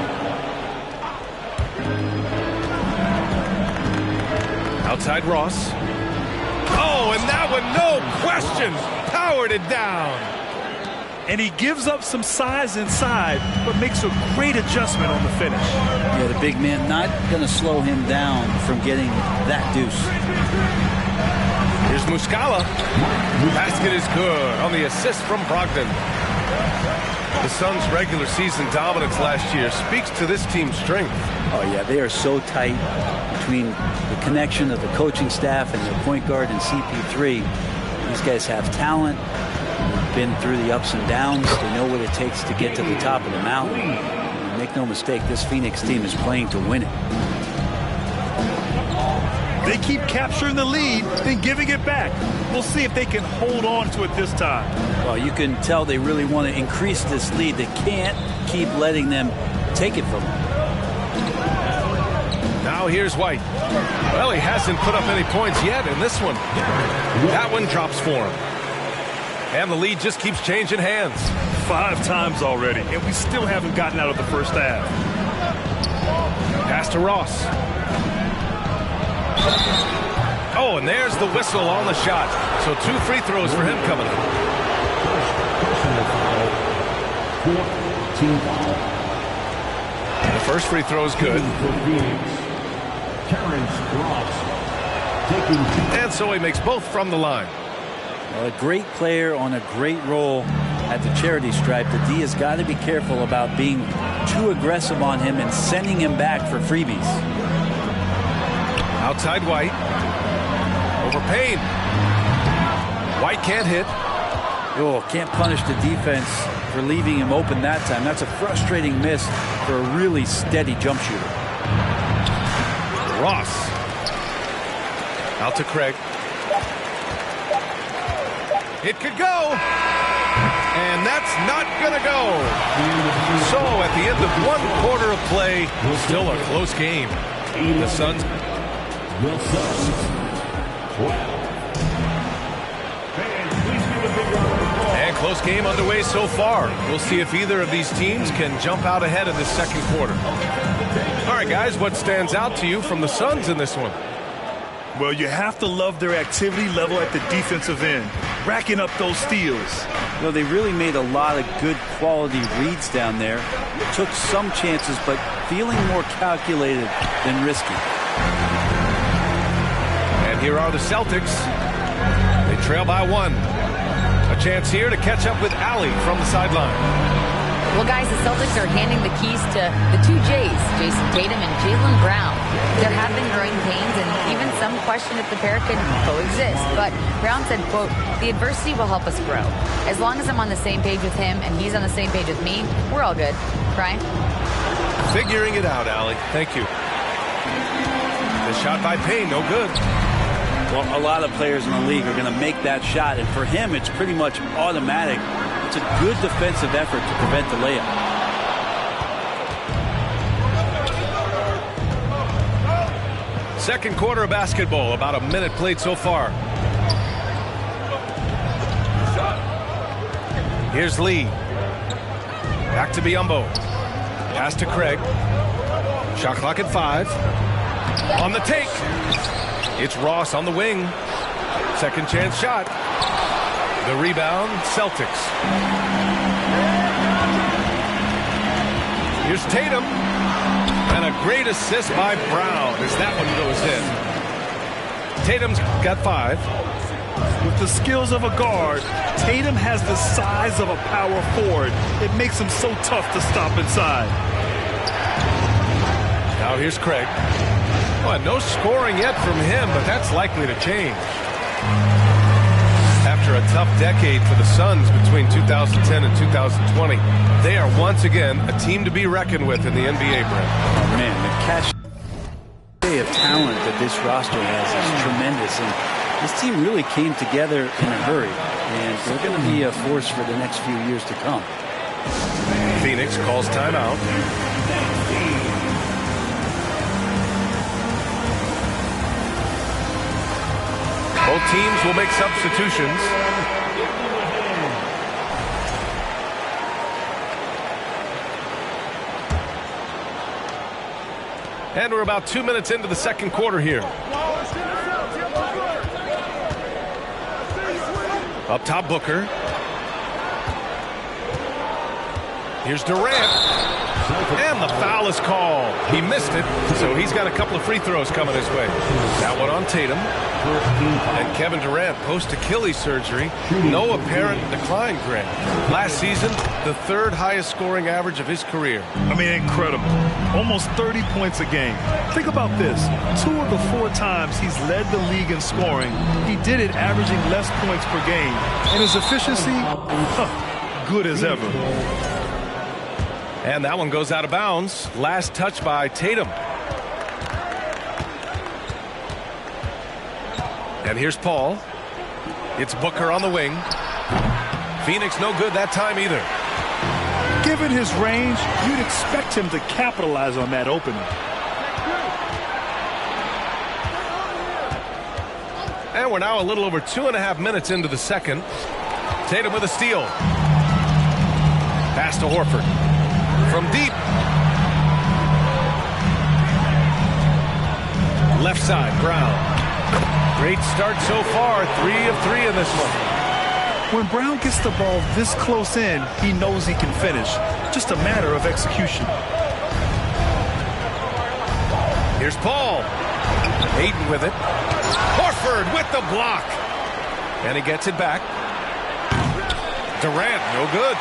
Outside Ross. Oh, and that one, no question, powered it down. And he gives up some size inside, but makes a great adjustment on the finish. Yeah, the big man not going to slow him down from getting that deuce. Here's Muscala. Basket is good on the assist from Brogdon. The Suns' regular season dominance last year speaks to this team's strength. Oh, yeah, they are so tight between the connection of the coaching staff and their point guard and CP3. These guys have talent. They've been through the ups and downs. They know what it takes to get to the top of the mountain. And make no mistake, this Phoenix team is playing to win it. They keep capturing the lead, then giving it back. We'll see if they can hold on to it this time. Well, you can tell they really want to increase this lead. They can't keep letting them take it from them. Now here's White. Well, he hasn't put up any points yet in this one. That one drops for him. And the lead just keeps changing hands. 5 times already, and we still haven't gotten out of the first half. Pass to Ross. Oh, and there's the whistle on the shot. So 2 free throws for him coming up. The first free throw is good. And so he makes both from the line. Well, a great player on a great role at the charity stripe. The D has got to be careful about being too aggressive on him and sending him back for freebies. Outside White. Over Payne. White can't hit. Oh, can't punish the defense for leaving him open that time. That's a frustrating miss for a really steady jump shooter. Ross. Out to Craig. It could go. And that's not going to go. So at the end of 1 quarter of play, still a close game. The Suns. And close game underway so far. We'll see if either of these teams can jump out ahead in the second quarter. All right, guys, what stands out to you from the Suns in this one? Well, you have to love their activity level at the defensive end, racking up those steals. Well, they really made a lot of good quality reads down there. Took some chances, but feeling more calculated than risky. And here are the Celtics. They trail by 1. A chance here to catch up with Allie from the sideline. Well, guys, the Celtics are handing the keys to the 2 J's, Jason Tatum and Jaylen Brown. There have been growing pains and even some question if the pair could coexist. But Brown said, quote, "The adversity will help us grow. As long as I'm on the same page with him and he's on the same page with me, we're all good." Brian? Figuring it out, Allie. Thank you. The shot by Payne, no good. Well, a lot of players in the league are going to make that shot, and for him, it's pretty much automatic. It's a good defensive effort to prevent the layup. Second quarter of basketball, about a minute played so far. Here's Lee. Back to Biyombo. Pass to Craig. Shot clock at 5. On the take. It's Ross on the wing. Second chance shot. The rebound, Celtics. Here's Tatum. And a great assist by Brown as that one goes in. Tatum's got 5. With the skills of a guard, Tatum has the size of a power forward. It makes him so tough to stop inside. Now here's Craig. Well, no scoring yet from him, but that's likely to change. After a tough decade for the Suns between 2010 and 2020, they are once again a team to be reckoned with in the NBA, Brent. Oh, man, the cachet of talent that this roster has is tremendous. And this team really came together in a hurry. And they're going to be a force for the next few years to come. Phoenix calls timeout. Both teams will make substitutions. And we're about 2 minutes into the second quarter here. Up top, Booker. Here's Durant. And the foul is called. He missed it, so he's got a couple of free throws coming his way. That one on Tatum. And Kevin Durant, post-Achilles surgery, no apparent decline, Grant. Last season, the 3rd highest scoring average of his career. I mean, incredible. Almost 30 points a game. Think about this. 2 of the 4 times he's led the league in scoring, he did it averaging less points per game. And his efficiency, good as ever. And that one goes out of bounds. Last touch by Tatum. And here's Paul. It's Booker on the wing. Phoenix no good that time either. Given his range, you'd expect him to capitalize on that opening. And we're now a little over 2.5 minutes into the second. Tatum with a steal. Pass to Horford. From deep. Left side, Brown. Great start so far. 3 of 3 in this one. When Brown gets the ball this close in, he knows he can finish. Just a matter of execution. Here's Paul. Hayden with it. Horford with the block. And he gets it back. Durant, no good.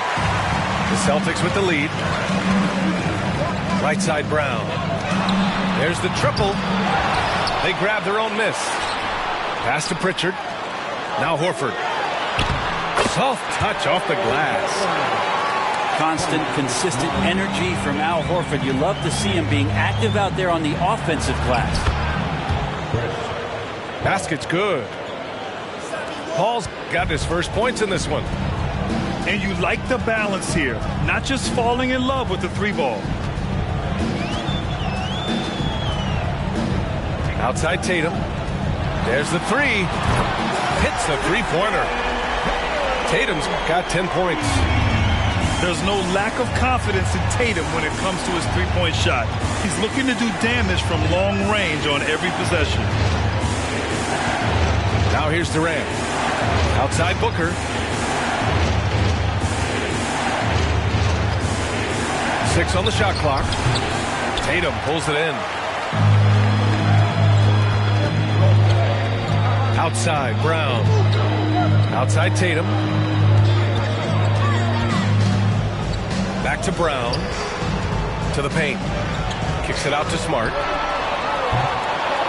The Celtics with the lead. Right side, Brown. There's the triple. They grab their own miss. Pass to Pritchard. Now Horford. Soft touch off the glass. Constant, consistent energy from Al Horford. You love to see him being active out there on the offensive glass. Basket's good. Paul's got his first points in this one. And you like the balance here. Not just falling in love with the 3-ball. Outside Tatum. There's the 3. Hits the 3-pointer. Tatum's got 10 points. There's no lack of confidence in Tatum when it comes to his 3-point shot. He's looking to do damage from long range on every possession. Now here's Durant. Outside Booker. 6 on the shot clock. Tatum pulls it in. Outside Brown. Outside Tatum. Back to Brown. To the paint. Kicks it out to Smart.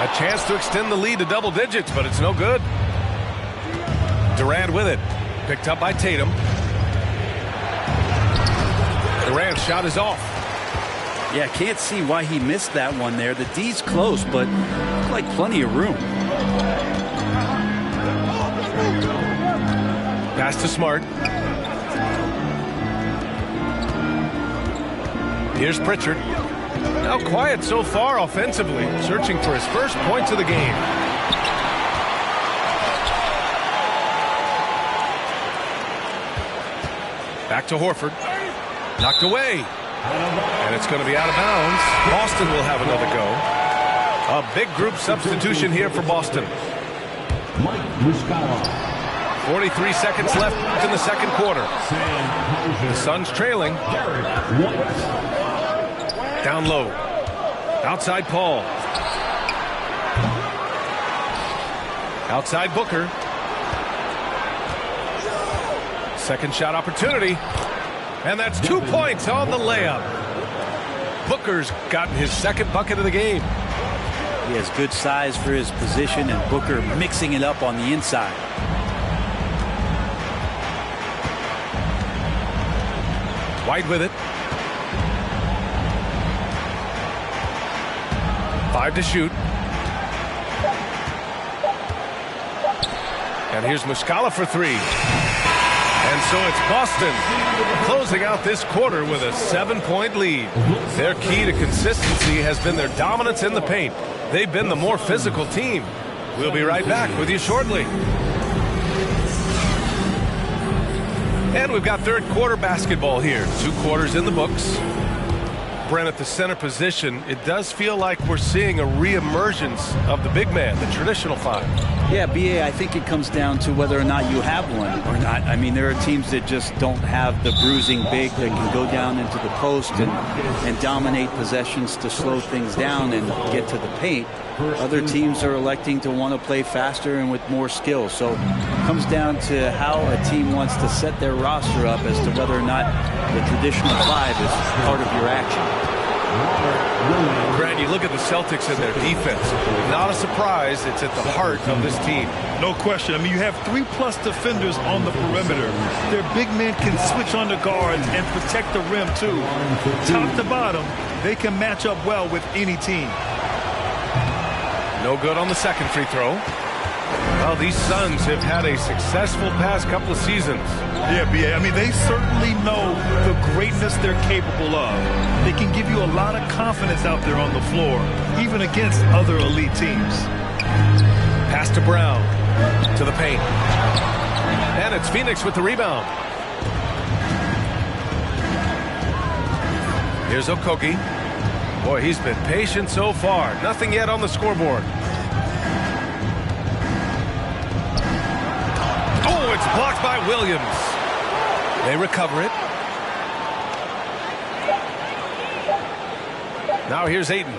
A chance to extend the lead to double digits, but it's no good. Durant with it. Picked up by Tatum. Durant's shot is off. Yeah, can't see why he missed that one there. The D's close, but like plenty of room. Pass to Smart. Here's Pritchard. Now quiet so far offensively, searching for his first points of the game. Back to Horford. Knocked away. And it's going to be out of bounds. Boston will have another go. A big group substitution here for Boston. 43 seconds left in the second quarter. The Suns trailing. Down low. Outside Paul. Outside Booker. Second shot opportunity. And that's 2 points on the layup. Booker's gotten his second bucket of the game. He has good size for his position, and Booker mixing it up on the inside. White with it. 5 to shoot. And here's Muscala for 3. And so it's Boston closing out this quarter with a 7-point lead. Their key to consistency has been their dominance in the paint. They've been the more physical team. We'll be right back with you shortly. And we've got third quarter basketball here. 2 quarters in the books. Brent, at the center position, it does feel like we're seeing a reemergence of the big man, the traditional 5. Yeah, B.A., I think it comes down to whether or not you have one or not. I mean, there are teams that just don't have the bruising big that can go down into the post and dominate possessions to slow things down and get to the paint. Other teams are electing to want to play faster and with more skill. So it comes down to how a team wants to set their roster up as to whether or not the traditional 5 is part of your action. Grant, you look at the Celtics and their defense. Not a surprise, it's at the heart of this team. No question. I mean, you have 3+ defenders on the perimeter. Their big men can switch on the guards and protect the rim, too. Top to bottom, they can match up well with any team. No good on the second free throw. Well, these Suns have had a successful past couple of seasons. Yeah, B.A. I mean, they certainly know the greatness they're capable of. They can give you a lot of confidence out there on the floor, even against other elite teams. Pass to Brown, to the paint. And it's Phoenix with the rebound. Here's Okogie. Boy, he's been patient so far. Nothing yet on the scoreboard. Oh, it's blocked by Williams. They recover it. Now here's Ayton.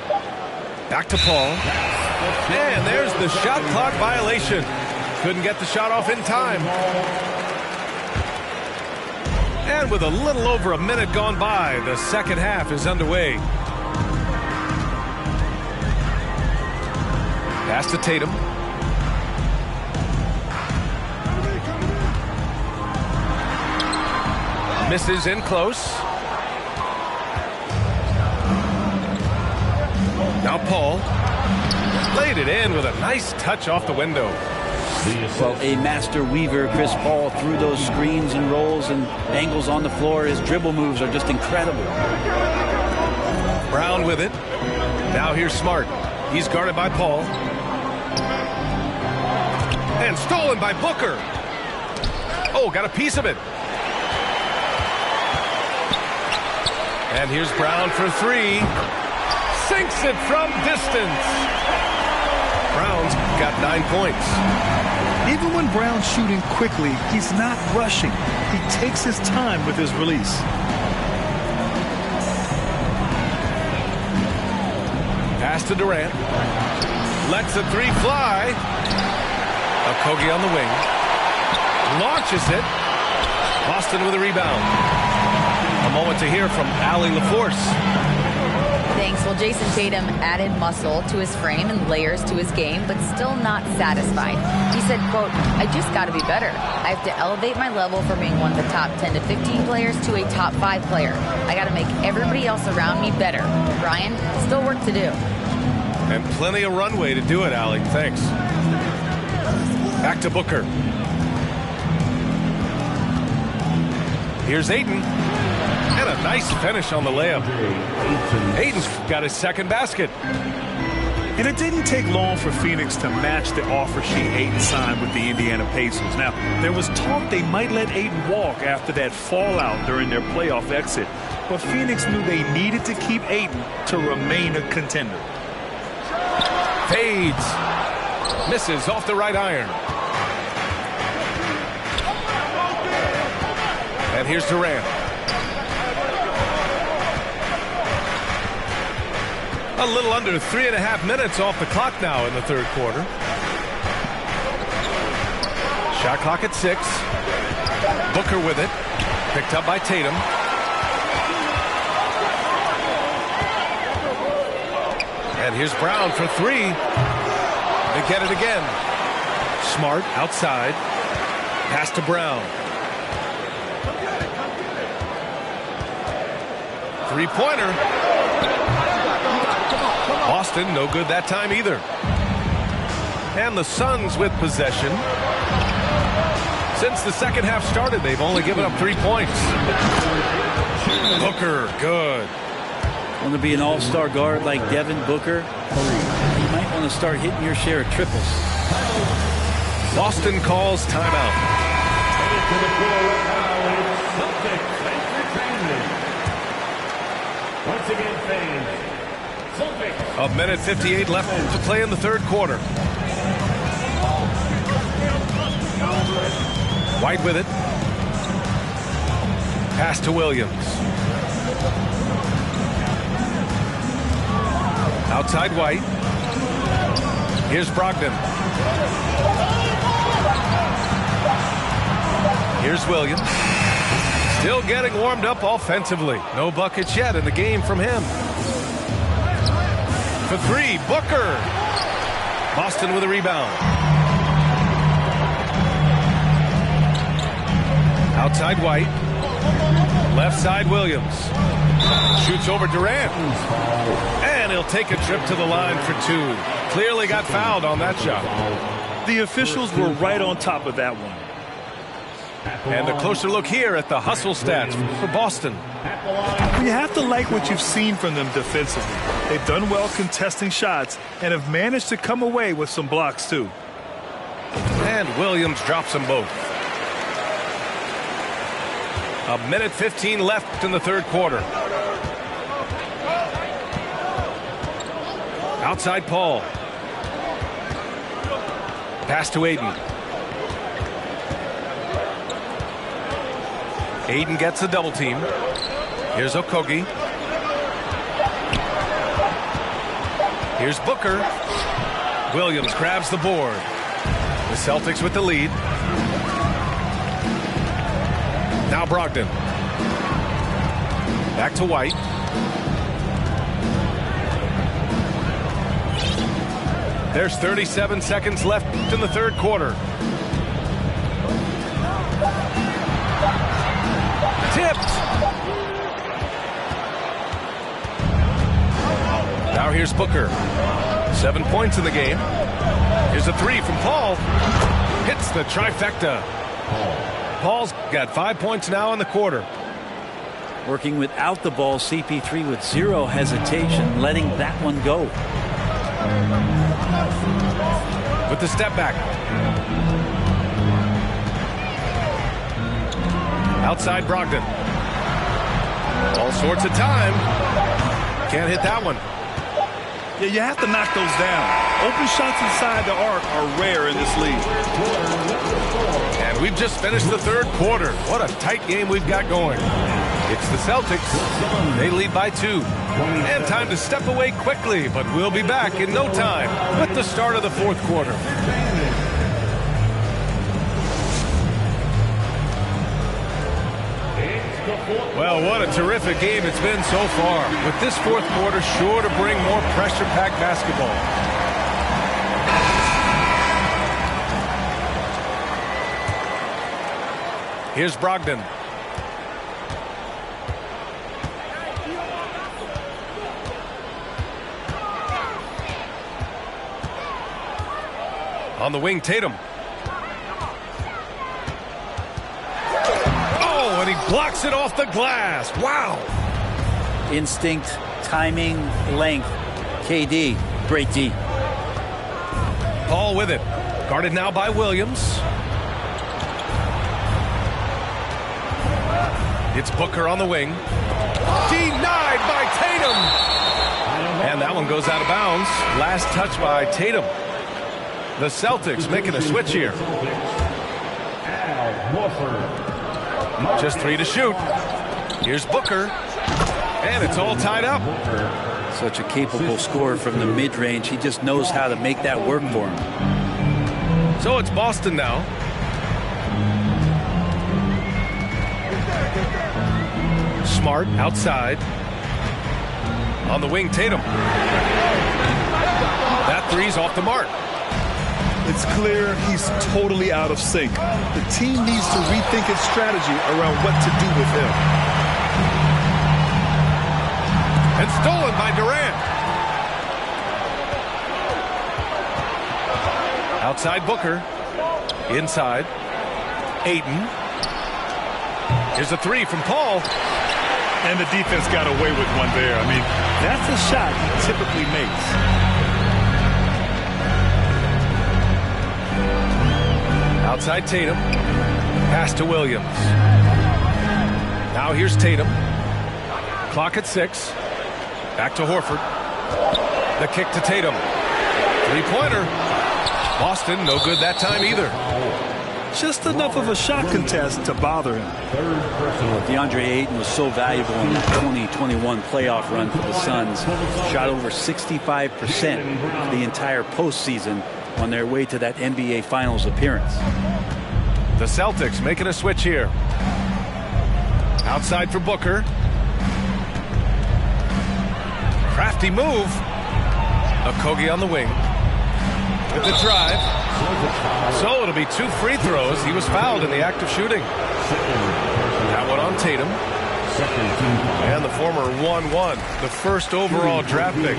Back to Paul. And there's the shot clock violation. Couldn't get the shot off in time. And with a little over a minute gone by, the second half is underway. Pass to Tatum. Misses in close. Now Paul laid it in with a nice touch off the window. Well, a master weaver, Chris Paul, through those screens and rolls and angles on the floor. His dribble moves are just incredible. Brown with it. Now here's Smart. He's guarded by Paul. And stolen by Booker. Oh, got a piece of it. And here's Brown for 3. Sinks it from distance. Brown's got 9 points. Even when Brown's shooting quickly, he's not rushing. He takes his time with his release. Pass to Durant. Lets the 3 fly. Okogie on the wing. Launches it. Boston with a rebound. A moment to hear from Allie LaForce. Thanks. Well, Jason Tatum added muscle to his frame and layers to his game, but still not satisfied. He said, quote, I just got to be better. I have to elevate my level from being one of the top 10 to 15 players to a top 5 player. I got to make everybody else around me better. Brian, still work to do. And plenty of runway to do it, Allie. Thanks. Back to Booker. Here's Ayton. And a Nice finish on the layup. Ayton's got his second basket. And it didn't take long for Phoenix to match the offer sheet Ayton signed with the Indiana Pacers. Now, there was talk they might let Ayton walk after that fallout during their playoff exit. But Phoenix knew they needed to keep Ayton to remain a contender. Fades. Misses off the right iron. And here's Durant. A little under 3.5 minutes off the clock now in the third quarter. Shot clock at 6. Booker with it. Picked up by Tatum. And here's Brown for 3. They get it again. Smart outside. Pass to Brown. 3-pointer. Boston no good that time either. And the Suns with possession. Since the second half started, they've only given up 3 points. Booker, good. Want to be an all-star guard like Devin Booker? You might want to start hitting your share of triples. Boston calls timeout. To the floor right now is Celtics Entertainment. Once again, fans, Celtics. A minute 58 left to play in the third quarter. White with it. Pass to Williams. Outside White. Here's Brogdon. Here's Williams. Still getting warmed up offensively. No buckets yet in the game from him. For 3, Booker. Boston with a rebound. Outside White. Left side Williams. Shoots over Durant. And he'll take a trip to the line for 2. Clearly got fouled on that shot. The officials were right on top of that one. And a closer look here at the hustle stats for Boston. You have to like what you've seen from them defensively. They've done well contesting shots and have managed to come away with some blocks too. And Williams drops them both. A minute 15 left in the third quarter. Outside Paul. Pass to Ayton. Ayton gets a double team. Here's Okogie. Here's Booker. Williams grabs the board. The Celtics with the lead. Now Brogdon. Back to White. There's 37 seconds left in the third quarter. Tipped. Now here's Booker. 7 points in the game. Here's a 3 from Paul. Hits the trifecta. Paul's got 5 points now in the quarter. Working without the ball, CP3 with 0 hesitation, letting that one go. With the step back. Outside Brogdon. All sorts of time. Can't hit that one. Yeah, you have to knock those down. Open shots inside the arc are rare in this league. And we've just finished the third quarter. What a tight game we've got going. It's the Celtics. They lead by 2. And time to step away quickly, but we'll be back in no time with the start of the fourth quarter. Well, what a terrific game it's been so far. With this fourth quarter sure to bring more pressure-packed basketball. Here's Brogdon. On the wing, Tatum. Oh, and he Blocks it off the glass. Wow. Instinct, timing, length. KD, great D. Paul with it. Guarded now by Williams. It's Booker on the wing. Denied by Tatum. And that one goes out of bounds. Last touch by Tatum. The Celtics making a switch here. Just 3 to shoot. Here's Booker. And it's all tied up. Such a capable scorer from the mid-range. He just knows how to make that work for him. So it's Boston now. Smart outside. On the wing, Tatum. That three's off the mark. It's clear he's totally out of sync. The team needs to rethink its strategy around what to do with him. And stolen by Durant. Outside Booker. Inside. Ayton. Here's a three from Paul. And the defense got away with one there. I mean, that's a shot he typically makes. Outside Tatum. Pass to Williams. Now here's Tatum. Clock at 6. Back to Horford. The kick to Tatum. Three-pointer. Boston, no good that time either. Just enough of a shot contest to bother him. DeAndre Ayton was so valuable in the 2021 playoff run for the Suns. Shot over 65% the entire postseason on their way to that NBA Finals appearance. The Celtics making a switch here. Outside for Booker. Crafty move. Okogie on the wing. With the drive. So it'll be 2 free throws. He was fouled in the act of shooting. That one on Tatum. And the former 1-1, the first overall draft pick.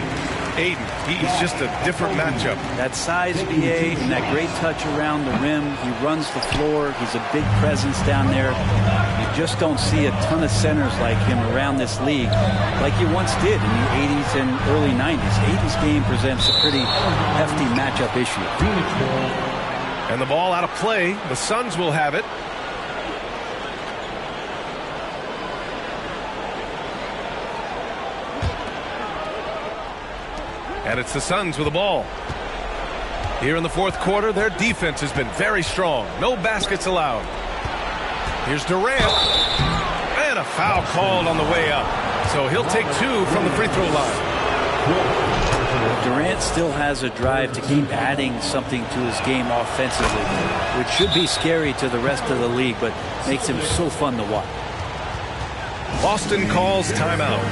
Ayton, he's just a different matchup. That size, BA, and that great touch around the rim. He runs the floor. He's a big presence down there. You just don't see a ton of centers like him around this league like you once did in the 80s and early 90s. Ayton's game presents a pretty hefty matchup issue. And the ball out of play. The Suns will have it. And it's the Suns with the ball. Here in the fourth quarter, their defense has been very strong. No baskets allowed. Here's Durant. And a foul called on the way up. So he'll take 2 from the free throw line. Durant still has a drive to keep adding something to his game offensively, which should be scary to the rest of the league, but makes him so fun to watch. Boston calls timeout.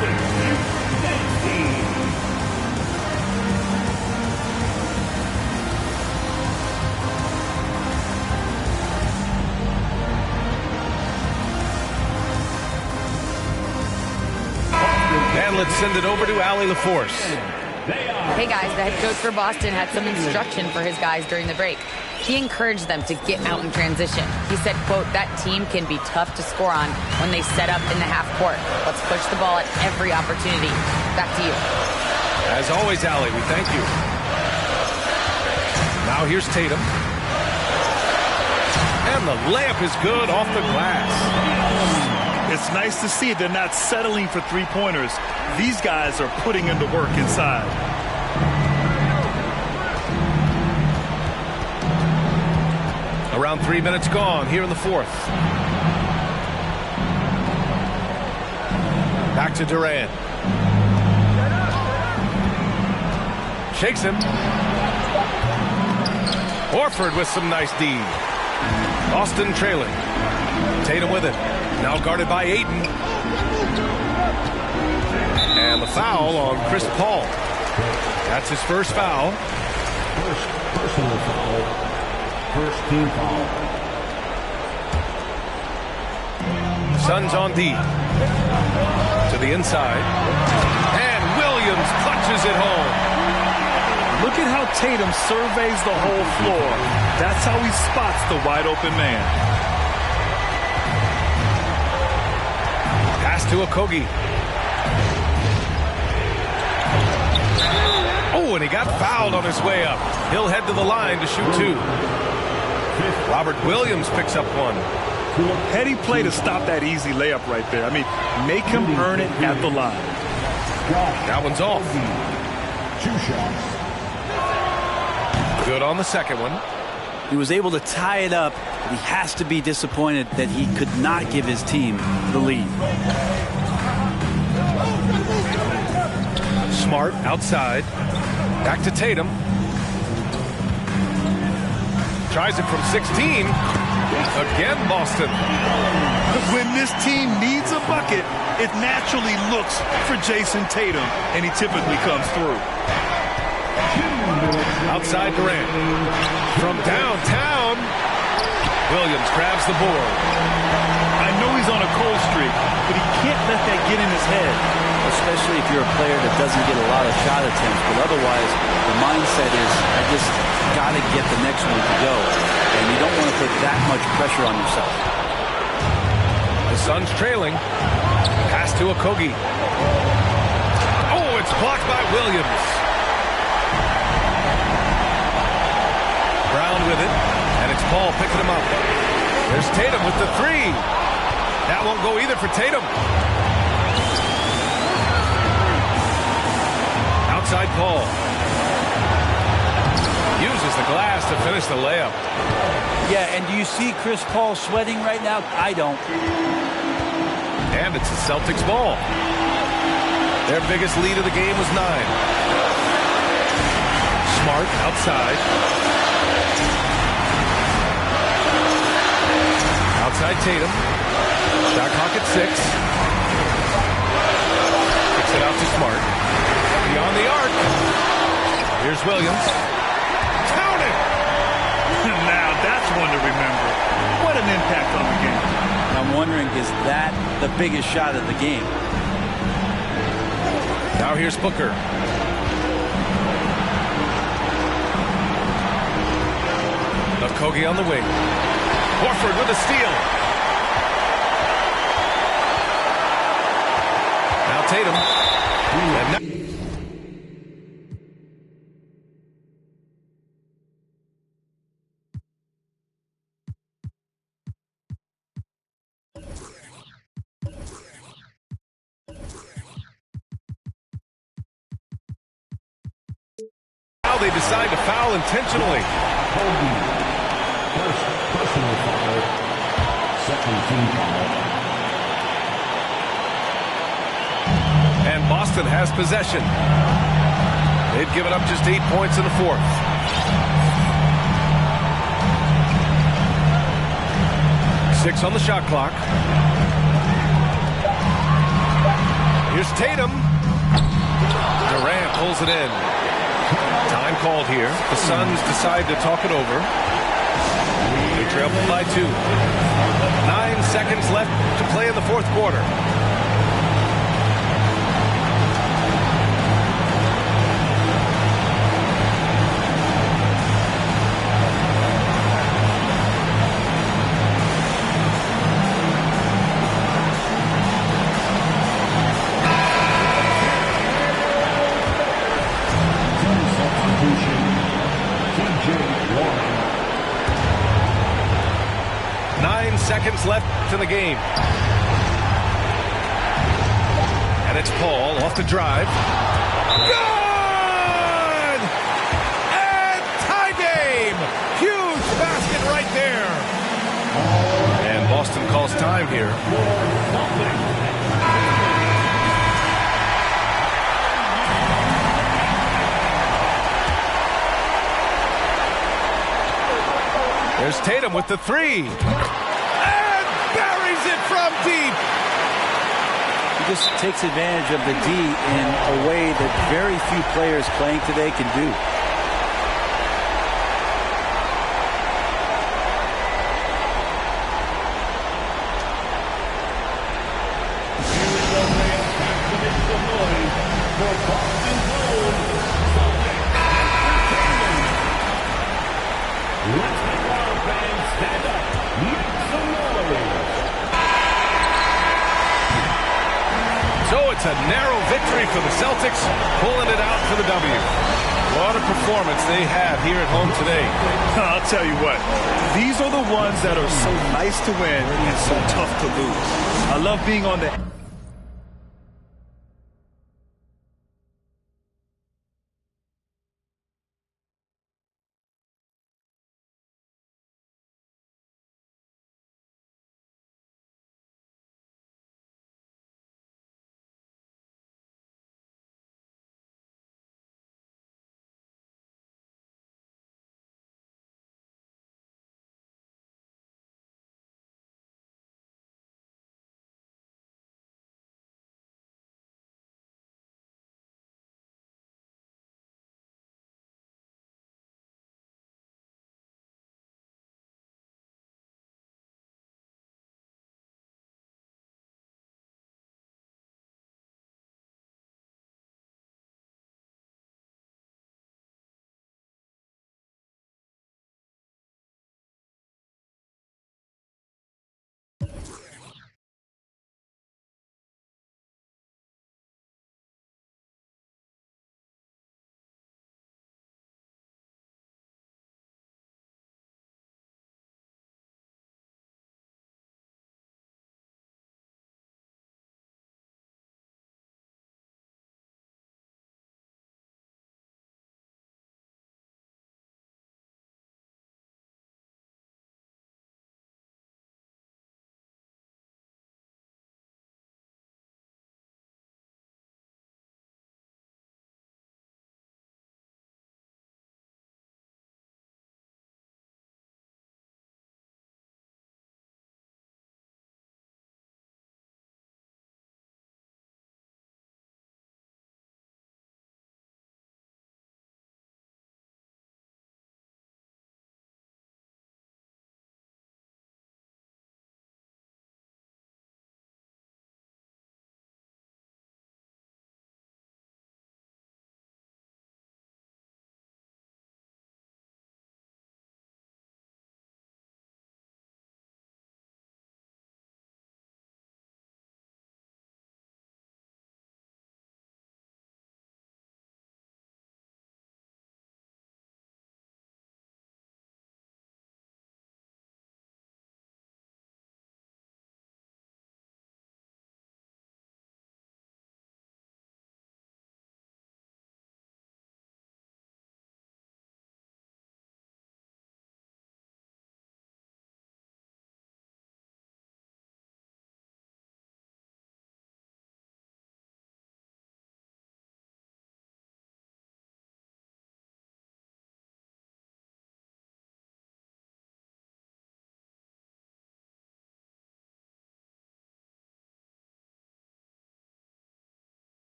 And let's send it over to Allie LaForce. Hey guys, the head coach for Boston had some instruction for his guys during the break. He encouraged them to get out in transition. He said, quote, that team can be tough to score on when they set up in the half court. Let's push the ball at every opportunity. Back to you. As always, Allie, we thank you. Now here's Tatum. And the layup is good off the glass. It's nice to see they're not settling for three-pointers. These guys are putting in the work inside. Around 3 minutes gone here in the fourth. Back to Durant. Shakes him. Horford with some nice D. Boston trailing. Tatum with it. Now guarded by Ayton. And the foul on Chris Paul. That's his first foul. First personal foul. First team foul. Suns on D. To the inside. And Williams punches it home. Look at how Tatum surveys the whole floor. That's how he spots the wide open man. to Okogie. Oh, and he got fouled on his way up. He'll head to the line to shoot 2. Robert Williams picks up 1. Heady play to stop that easy layup right there. I mean, make him earn it at the line. That one's off. 2 shots. Good on the second one. He was able to tie it up, but he has to be disappointed that he could not give his team the lead. Smart outside. Back to Tatum. Tries it from 16. Again, Boston. When this team needs a bucket, it naturally looks for Jason Tatum, and he typically comes through. Outside Durant. From downtown, Williams grabs the board. I know he's on a cold streak, but he can't let that get in his head. Especially if you're a player that doesn't get a lot of shot attempts. But otherwise, the mindset is, I just got to get the next one to go. And you don't want to put that much pressure on yourself. The Suns trailing. Pass to Okogie. Oh, it's blocked by Williams. Brown with it, and it's Paul picking him up. There's Tatum with the 3. That won't go either for Tatum. Outside Paul. Uses the glass to finish the layup. Yeah, and do you see Chris Paul sweating right now? I don't. And it's the Celtics ball. Their biggest lead of the game was 9. Smart outside. Outside Tatum. Shot clock at 6. Kicks it out to Smart. Beyond the arc. Here's Williams. Count it! Now that's one to remember. What an impact on the game. I'm wondering, is that the biggest shot of the game? Now here's Booker. Okogie on the wing. Horford with a steal. Now Tatum. And now they decide to foul intentionally. First personal foul. Second team foul. And Boston has possession. They've given up just 8 points in the 4th. Six on the shot clock. Here's Tatum. Durant pulls it in. Time called here. The Suns decide to talk it over. They trail by 2. 9 seconds left to play in the 4th quarter. Seconds left in the game. And it's Paul off the drive. Good! And tie game! Huge basket right there. And Boston calls time here. There's Tatum with the 3. From deep. He just takes advantage of the D in a way that very few players playing today can do. It's a narrow victory for the Celtics, pulling it out for the W. What a performance they have here at home today. I'll tell you what, these are the ones that are so nice to win and so tough to lose. I love being on the